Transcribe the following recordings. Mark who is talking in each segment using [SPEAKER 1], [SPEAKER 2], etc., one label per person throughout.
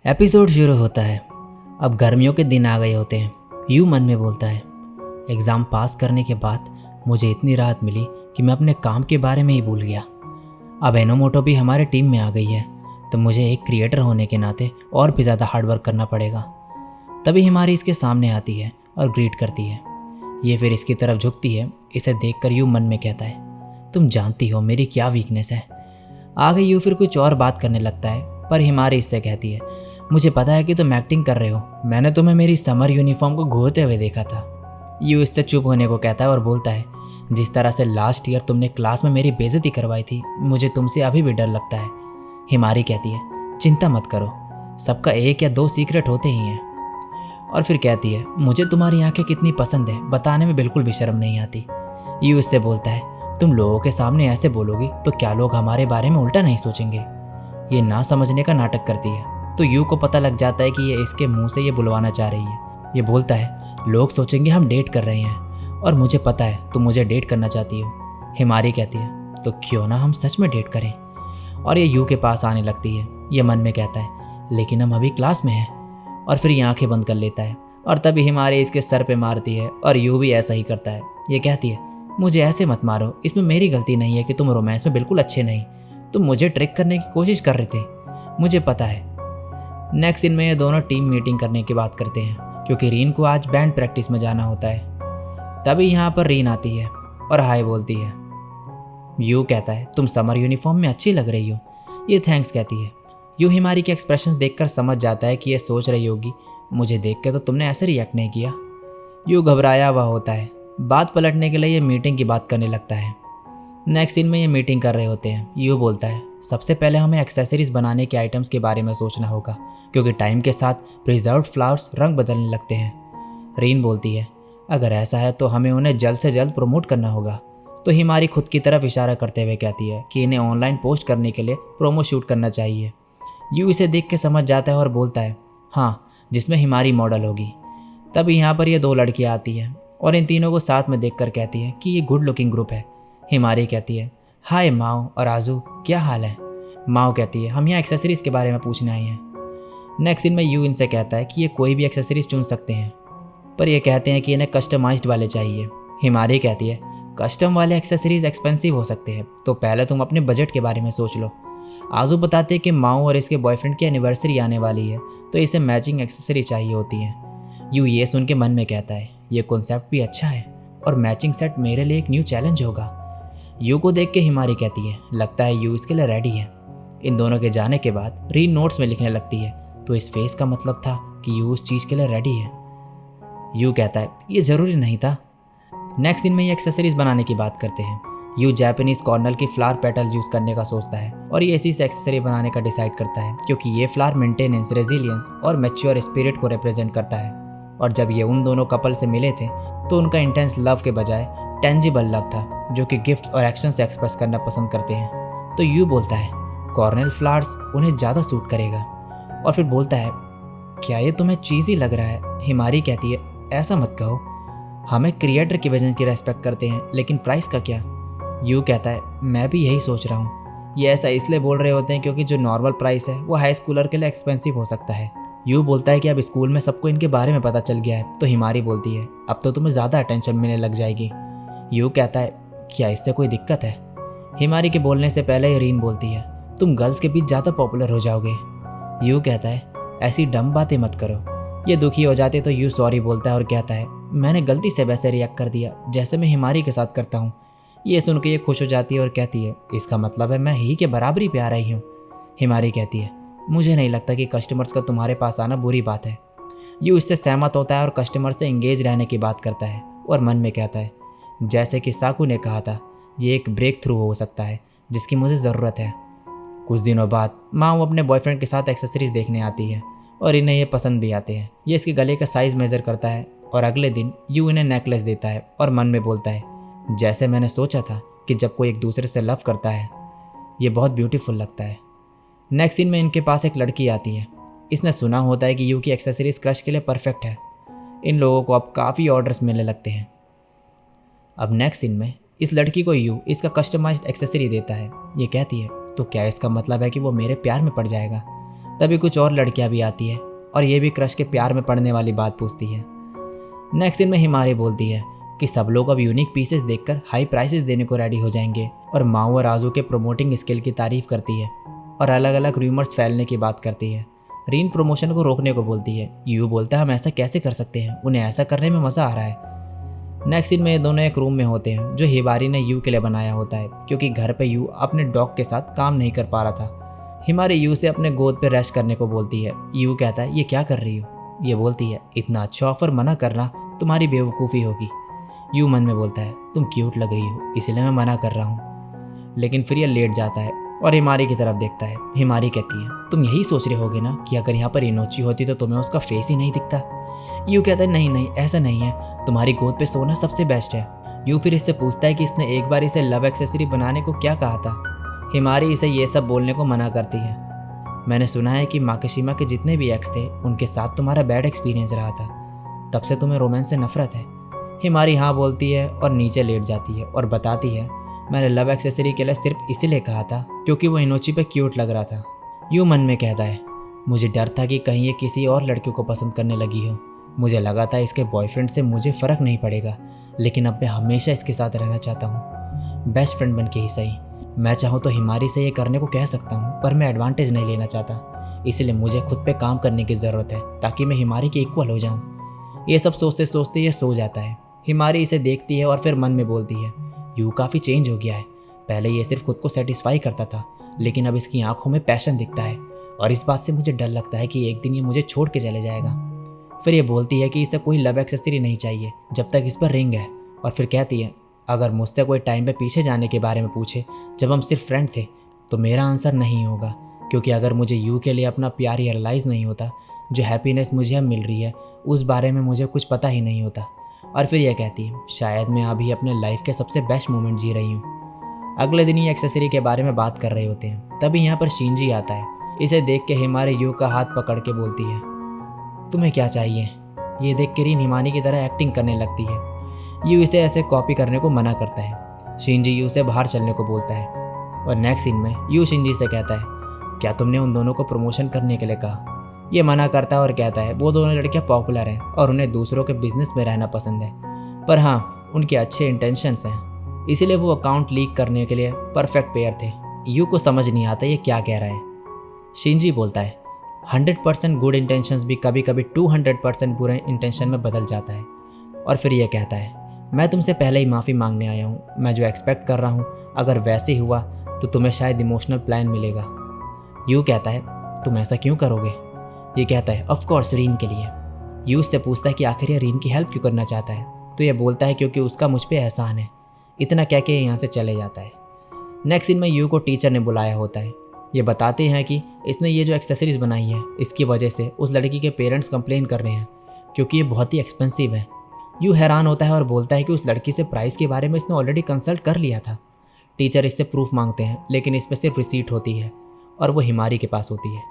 [SPEAKER 1] Episode शुरू होता है। अब गर्मियों के दिन आ गए होते हैं। यूँ मन में बोलता है, एग्ज़ाम पास करने के बाद मुझे इतनी राहत मिली कि मैं अपने काम के बारे में ही भूल गया। अब एनोमोटो भी हमारे टीम में आ गई है, तो मुझे एक क्रिएटर होने के नाते और भी ज़्यादा हार्डवर्क करना पड़ेगा। तभी हिमारी इसके सामने आती है और ग्रीट करती है। ये फिर इसकी तरफ झुकती है। इसे देखकर यूँ मन में कहता है, तुम जानती हो मेरी क्या वीकनेस है। आगे यूँ फिर कुछ और बात करने लगता है, पर हिमारी इससे कहती है, मुझे पता है कि तुम एक्टिंग कर रहे हो। मैंने तुम्हें मेरी समर यूनिफॉर्म को घूरते हुए देखा था। यू इससे चुप होने को कहता है और बोलता है, जिस तरह से लास्ट ईयर तुमने क्लास में मेरी बेइज्जती करवाई थी, मुझे तुमसे अभी भी डर लगता है। हिमारी कहती है, चिंता मत करो, सबका एक या दो सीक्रेट होते ही हैं। और फिर कहती है, मुझे तुम्हारी आंखें कितनी पसंद है, बताने में बिल्कुल भी शर्म नहीं आती। यू इससे बोलता है, तुम लोगों के सामने ऐसे बोलोगी तो क्या लोग हमारे बारे में उल्टा नहीं सोचेंगे। ये ना समझने का नाटक करती है, तो यू को पता लग जाता है कि ये इसके मुंह से ये बुलवाना चाह रही है। ये बोलता है, लोग सोचेंगे हम डेट कर रहे हैं, और मुझे पता है तुम मुझे डेट करना चाहती हो। हिमारी कहती है, तो क्यों ना हम सच में डेट करें। और ये यू के पास आने लगती है। ये मन में कहता है, लेकिन हम अभी क्लास में हैं। और फिर ये आंखें बंद कर लेता है, और तभी हिमारी इसके सर पे मारती है, और यू भी ऐसा ही करता है। ये कहती है, मुझे ऐसे मत मारो, इसमें मेरी गलती नहीं है कि तुम रोमांस में बिल्कुल अच्छे नहीं। तुम मुझे ट्रिक करने की कोशिश कर रहे थे, मुझे पता है। नेक्स्ट सीन में ये दोनों टीम मीटिंग करने की बात करते हैं, क्योंकि रीन को आज बैंड प्रैक्टिस में जाना होता है। तभी यहाँ पर रीन आती है और हाय बोलती है। यू कहता है, तुम समर यूनिफॉर्म में अच्छी लग रही हो। ये थैंक्स कहती है। यू हिमारी के एक्सप्रेशन देखकर समझ जाता है कि ये सोच रही होगी, मुझे देख के तो तुमने ऐसे रिएक्ट नहीं किया। यू घबराया हुआ होता है। बात पलटने के लिए ये मीटिंग की बात करने लगता है। नेक्स्ट सीन में ये मीटिंग कर रहे होते हैं। यू बोलता है, सबसे पहले हमें एक्सेसरीज बनाने के आइटम्स के बारे में सोचना होगा, क्योंकि टाइम के साथ प्रिजर्व्ड फ्लावर्स रंग बदलने लगते हैं। रीन बोलती है, अगर ऐसा है तो हमें उन्हें जल्द से जल्द प्रमोट करना होगा। तो हिमारी खुद की तरफ इशारा करते हुए कहती है कि इन्हें ऑनलाइन पोस्ट करने के लिए प्रोमो शूट करना चाहिए। यू इसे देख के समझ जाता है और बोलता है, हाँ, जिसमें हिमारी मॉडल होगी। तब यहाँ पर ये दो लड़कियाँ आती हैं और इन तीनों को साथ में देखकर कहती है कि ये गुड लुकिंग ग्रुप है। हिमारी कहती है, हाय माओ और आजू, क्या हाल है। माओ कहती है, हम यहाँ एक्सेसरीज के बारे में पूछने आए हैं। नेक्स्ट सीन में यू इनसे कहता है कि ये कोई भी एक्सेसरीज चुन सकते हैं, पर ये कहते हैं कि इन्हें कस्टमाइज्ड वाले चाहिए। हिमारी कहती है, कस्टम वाले एक्सेसरीज एक्सपेंसिव हो सकते हैं, तो पहले तुम अपने बजट के बारे में सोच लो। आजू बताते हैं कि माओ और इसके बॉयफ्रेंड की एनिवर्सरी आने वाली है, तो इसे मैचिंग एक्सेसरी चाहिए होती है। यू ये सुन के मन में कहता है, ये कॉन्सेप्ट भी अच्छा है, और मैचिंग सेट मेरे लिए एक न्यू चैलेंज होगा। यू को देख के हिमारी कहती है, लगता है यू इसके लिए रेडी है। इन दोनों के जाने के बाद रीन नोट्स में लिखने लगती है, तो इस फेस का मतलब था कि यू उस चीज़ के लिए रेडी है। यू कहता है, ये ज़रूरी नहीं था। नेक्स्ट सीन में ये एक्सेसरीज बनाने की बात करते हैं। यू जापानीज कॉर्नल की फ्लावर पेटल यूज़ करने का सोचता है, और ये इसी से एक्सेसरी बनाने का डिसाइड करता है, क्योंकि ये फ्लावर मेंटेनेंस, रेजिलियंस और मैच्योर स्पिरिट को रिप्रेजेंट करता है। और जब ये उन दोनों कपल से मिले थे, तो उनका इंटेंस लव के बजाय टेंजिबल लव था, जो कि गिफ्ट और एक्शन से एक्सप्रेस करना पसंद करते हैं। तो यू बोलता है, कॉर्नल फ्लावर्स उन्हें ज़्यादा सूट करेगा। और फिर बोलता है, क्या ये तुम्हें चीज़ी लग रहा है। हिमारी कहती है, ऐसा मत कहो, हमें क्रिएटर की विजन की रेस्पेक्ट करते हैं, लेकिन प्राइस का क्या। यू कहता है, मैं भी यही सोच रहा हूँ। ये ऐसा इसलिए बोल रहे होते हैं क्योंकि जो नॉर्मल प्राइस है वो हाई स्कूलर के लिए एक्सपेंसिव हो सकता है। यू बोलता है कि अब स्कूल में सबको इनके बारे में पता चल गया है। तो हिमारी बोलती है, अब तो तुम्हें ज़्यादा अटेंशन मिलने लग जाएगी। यू कहता है, क्या इससे कोई दिक्कत है। हिमारी के बोलने से पहले ही रीन बोलती है, तुम गर्ल्स के बीच ज़्यादा पॉपुलर हो जाओगे। यू कहता है, ऐसी डम बातें मत करो। ये दुखी हो जाते तो यू सॉरी बोलता है और कहता है, मैंने गलती से वैसे रिएक्ट कर दिया जैसे मैं हिमारी के साथ करता हूँ। ये सुन के ये खुश हो जाती है और कहती है, इसका मतलब है मैं ही के बराबरी पे आ रही हूँ। हिमारी कहती है, मुझे नहीं लगता कि कस्टमर्स का तुम्हारे पास आना बुरी बात है। यू इससे सहमत होता है और कस्टमर से इंगेज रहने की बात करता है, और मन में कहता है, जैसे कि साकू ने कहा था, ये एक ब्रेक थ्रू हो सकता है जिसकी मुझे ज़रूरत है। कुछ दिनों बाद माँ अपने बॉयफ्रेंड के साथ एक्सेसरीज देखने आती है, और इन्हें ये पसंद भी आते हैं। ये इसके गले का साइज़ मेज़र करता है, और अगले दिन यू इन्हें नेकलेस देता है, और मन में बोलता है, जैसे मैंने सोचा था कि जब कोई एक दूसरे से लव करता है, ये बहुत ब्यूटीफुल लगता है। नेक्स्ट सीन में इनके पास एक लड़की आती है। इसने सुना होता है कि यू की एक्सेसरीज क्रश के लिए परफेक्ट है। इन लोगों को अब काफ़ी ऑर्डर्स मिलने लगते हैं। अब नेक्स्ट सीन में इस लड़की को यू इसका कस्टमाइज्ड एक्सेसरी देता है। ये कहती है, तो क्या इसका मतलब है कि वो मेरे प्यार में पड़ जाएगा। तभी कुछ और लड़कियां भी आती है और ये भी क्रश के प्यार में पड़ने वाली बात पूछती है। नेक्स्ट सीन में हिमारी बोलती है कि सब लोग अब यूनिक पीसेस देखकर हाई प्राइसेस देने को रेडी हो जाएंगे और माओ और आजू के प्रमोटिंग स्किल की तारीफ करती है और अलग अलग रूमर्स फैलने की बात करती है। रीन प्रमोशन को रोकने को बोलती है। यू बोलता है हम ऐसा कैसे कर सकते हैं, उन्हें ऐसा करने में मज़ा आ रहा है। नेक्स्ट सीन में ये दोनों एक रूम में होते हैं जो हिमारी ने यू के लिए बनाया होता है क्योंकि घर पे यू अपने डॉग के साथ काम नहीं कर पा रहा था। हिमारी यू से अपने गोद पे रेस्ट करने को बोलती है। यू कहता है ये क्या कर रही हो। ये बोलती है इतना अच्छा ऑफर मना करना तुम्हारी बेवकूफ़ी होगी। यू मन में बोलता है तुम क्यूट लग रही हो इसलिए मैं मना कर रहा हूँ। लेकिन फिर ये लेट जाता है और हिमारी की तरफ देखता है। हिमारी कहती है तुम यही सोच रहे होगे ना कि अगर यहाँ पर इनोची होती तो तुम्हें उसका फेस ही नहीं दिखता। यू कहता है नहीं नहीं ऐसा नहीं है, तुम्हारी गोद पे सोना सबसे बेस्ट है। यू फिर इससे पूछता है कि इसने एक बार इसे लव एक्सेसरी बनाने को क्या कहा था। हिमारी इसे ये सब बोलने को मना करती है। मैंने सुना है कि माकिशिमा के जितने भी एक्स थे उनके साथ तुम्हारा बैड एक्सपीरियंस रहा था, तब से तुम्हें रोमांस से नफरत है। हिमारी हाँ बोलती है और नीचे लेट जाती है और बताती है मैंने लव एक्सेसरी के लिए सिर्फ इसीलिए कहा था क्योंकि वो इनोची पे क्यूट लग रहा था। यूँ मन में कहता है मुझे डर था कि कहीं ये किसी और लड़के को पसंद करने लगी हो। मुझे लगा था इसके बॉयफ्रेंड से मुझे फ़र्क नहीं पड़ेगा, लेकिन अब मैं हमेशा इसके साथ रहना चाहता हूँ, बेस्ट फ्रेंड बन के ही सही। मैं चाहूँ तो हिमारी से ये करने को कह सकता हूँ, पर मैं एडवांटेज नहीं लेना चाहता, इसलिए मुझे खुद पे काम करने की ज़रूरत है ताकि मैं हिमारी के इक्वल हो जाऊँ। ये सब सोचते सोचते ये सो जाता है। हिमारी इसे देखती है और फिर मन में बोलती है यू काफ़ी चेंज हो गया है। पहले ये सिर्फ खुद को सेटिस्फाई करता था, लेकिन अब इसकी आंखों में पैशन दिखता है और इस बात से मुझे डर लगता है कि एक दिन ये मुझे छोड़ के चले जाएगा। फिर ये बोलती है कि इसे कोई लव एक्सेसरी नहीं चाहिए जब तक इस पर रिंग है, और फिर कहती है अगर मुझसे कोई टाइम पे पीछे जाने के बारे में पूछे जब हम सिर्फ फ्रेंड थे तो मेरा आंसर नहीं होगा, क्योंकि अगर मुझे यू के लिए अपना प्यार रियलाइज़ नहीं होता, जो हैप्पीनेस मुझे अब मिल रही है उस बारे में मुझे कुछ पता ही नहीं होता। और फिर यह कहती है शायद मैं अभी अपने लाइफ के सबसे बेस्ट मोमेंट जी रही हूँ। अगले दिन ये एक्सेसरी के बारे में बात कर रहे होते हैं, तभी यहाँ पर शिंजी आता है। इसे देख के हिमारी यू का हाथ पकड़ के बोलती है तुम्हें क्या चाहिए। ये देख के रीन हिमानी की तरह एक्टिंग करने लगती है। यू इसे ऐसे कॉपी करने को मना करता है। शिंजी यू से बाहर चलने को बोलता है और नेक्स्ट सीन में यू शिंजी से कहता है क्या तुमने उन दोनों को प्रमोशन करने के लिए कहा। ये मना करता है और कहता है वो दोनों लड़कियां पॉपुलर हैं और उन्हें दूसरों के बिजनेस में रहना पसंद है, पर हाँ उनके अच्छे इंटेंशंस हैं, इसीलिए वो अकाउंट लीक करने के लिए परफेक्ट पेयर थे। यू को समझ नहीं आता ये क्या कह रहा है। शिंजी बोलता है 100% गुड इंटेंशंस भी कभी कभी 200% बुरे इंटेंशन में बदल जाता है। और फिर यह कहता है मैं तुमसे पहले ही माफ़ी मांगने आया हूँ, मैं जो एक्सपेक्ट कर रहा हूँ अगर वैसे ही हुआ तो तुम्हें शायद इमोशनल प्लान मिलेगा। यू कहता है तुम ऐसा क्यों करोगे। ये कहता है ऑफ कोर्स रीन के लिए। यू उससे पूछता है कि आखिर ये रीन की हेल्प क्यों करना चाहता है, तो ये बोलता है क्योंकि उसका मुझ पे एहसान है। इतना कह के यहाँ से चले जाता है। नेक्स्ट सीन में यू को टीचर ने बुलाया होता है। ये बताते हैं कि इसने ये जो एक्सेसरीज बनाई है इसकी वजह से उस लड़की के पेरेंट्स कंप्लेन कर रहे हैं क्योंकि ये बहुत ही एक्सपेंसिव है। यू हैरान होता है और बोलता है कि उस लड़की से प्राइस के बारे में इसने ऑलरेडी कंसल्ट कर लिया था। टीचर इससे प्रूफ मांगते हैं, लेकिन इस पर सिर्फ रिसीट होती है और वो हिमारी के पास होती है।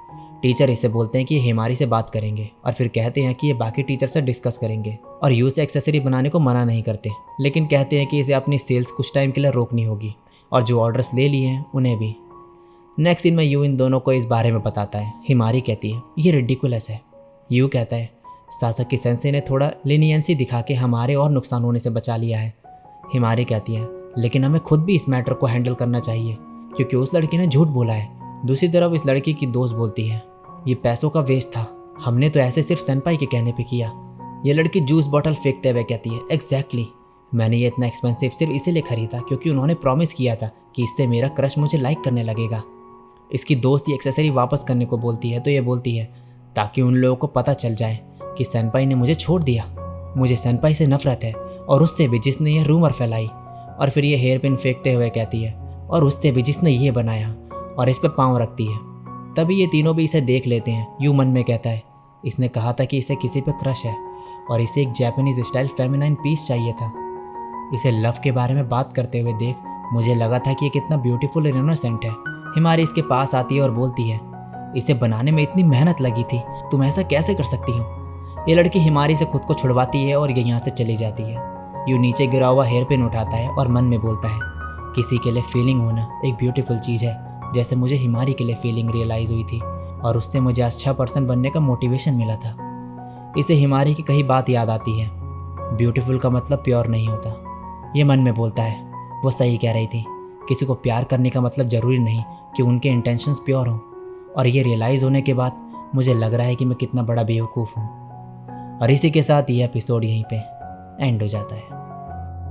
[SPEAKER 1] टीचर इससे बोलते हैं कि ये हिमारी से बात करेंगे और फिर कहते हैं कि ये बाकी टीचर से डिस्कस करेंगे, और यू से एक्सेसरी बनाने को मना नहीं करते, लेकिन कहते हैं कि इसे अपनी सेल्स कुछ टाइम के लिए रोकनी होगी और जो ऑर्डर्स ले लिए हैं उन्हें भी। नेक्स्ट सीन में यू इन दोनों को इस बारे में बताता है। हिमारी कहती है ये रिडिकुलस है। यू कहता है सासाकी सेंसे ने थोड़ा लीनियंसी दिखा के हमारे और नुकसान होने से बचा लिया है। हिमारी कहती है लेकिन हमें खुद भी इस मैटर को हैंडल करना चाहिए क्योंकि उस लड़की ने झूठ बोला है। दूसरी तरफ इस लड़की की दोस्त बोलती है ये पैसों का वेस्ट था, हमने तो ऐसे सिर्फ सेनपाई के कहने पे किया। ये लड़की जूस बॉटल फेंकते हुए कहती है एग्जैक्टली, मैंने ये इतना एक्सपेंसिव सिर्फ इसीलिए खरीदा क्योंकि उन्होंने प्रॉमिस किया था कि इससे मेरा क्रश मुझे लाइक करने लगेगा। इसकी दोस्त ये एक्सेसरी वापस करने को बोलती है तो ये बोलती है ताकि उन लोगों को पता चल जाए कि सेनपाई ने मुझे छोड़ दिया। मुझे सेनपाई से नफरत है और उससे भी जिसने ये रूमर फैलाई। और फिर ये हेयर पिन फेंकते हुए कहती है और उससे भी जिसने ये बनाया, और इस पर पाँव रखती है। तभी ये तीनों भी इसे देख लेते हैं। यू मन में कहता है इसने कहा था कि इसे किसी पे क्रश है और इसे एक जापानीज स्टाइल फेमिनाइन पीस चाहिए था। इसे लव के बारे में बात करते हुए देख मुझे लगा था कि ये कितना ब्यूटीफुल और इनोसेंट है। हिमारी इसके पास आती है और बोलती है इसे बनाने में इतनी मेहनत लगी थी, तुम ऐसा कैसे कर सकती हो। ये लड़की हिमारी से खुद को छुड़वाती है और ये यहाँ से चली जाती है। यू नीचे गिरा हुआ हेयर पिन उठाता है और मन में बोलता है किसी के लिए फीलिंग होना एक ब्यूटीफुल चीज़ है, जैसे मुझे हिमारी के लिए फीलिंग रियलाइज़ हुई थी। और उससे मुझे अच्छा पर्सन बनने का मोटिवेशन मिला था। इसे हिमारी की कही बात याद आती है, ब्यूटीफुल का मतलब प्योर नहीं होता। ये मन में बोलता है। वो सही कह रही थी। किसी को प्यार करने का मतलब ज़रूरी नहीं कि उनके इंटेंशंस प्योर हों। और ये रियलाइज़ होने के बाद मुझे लग रहा है कि मैं कितना बड़ा बेवकूफ़ हूँ। और इसी के साथ ये एपिसोड यहीं पे एंड हो जाता है।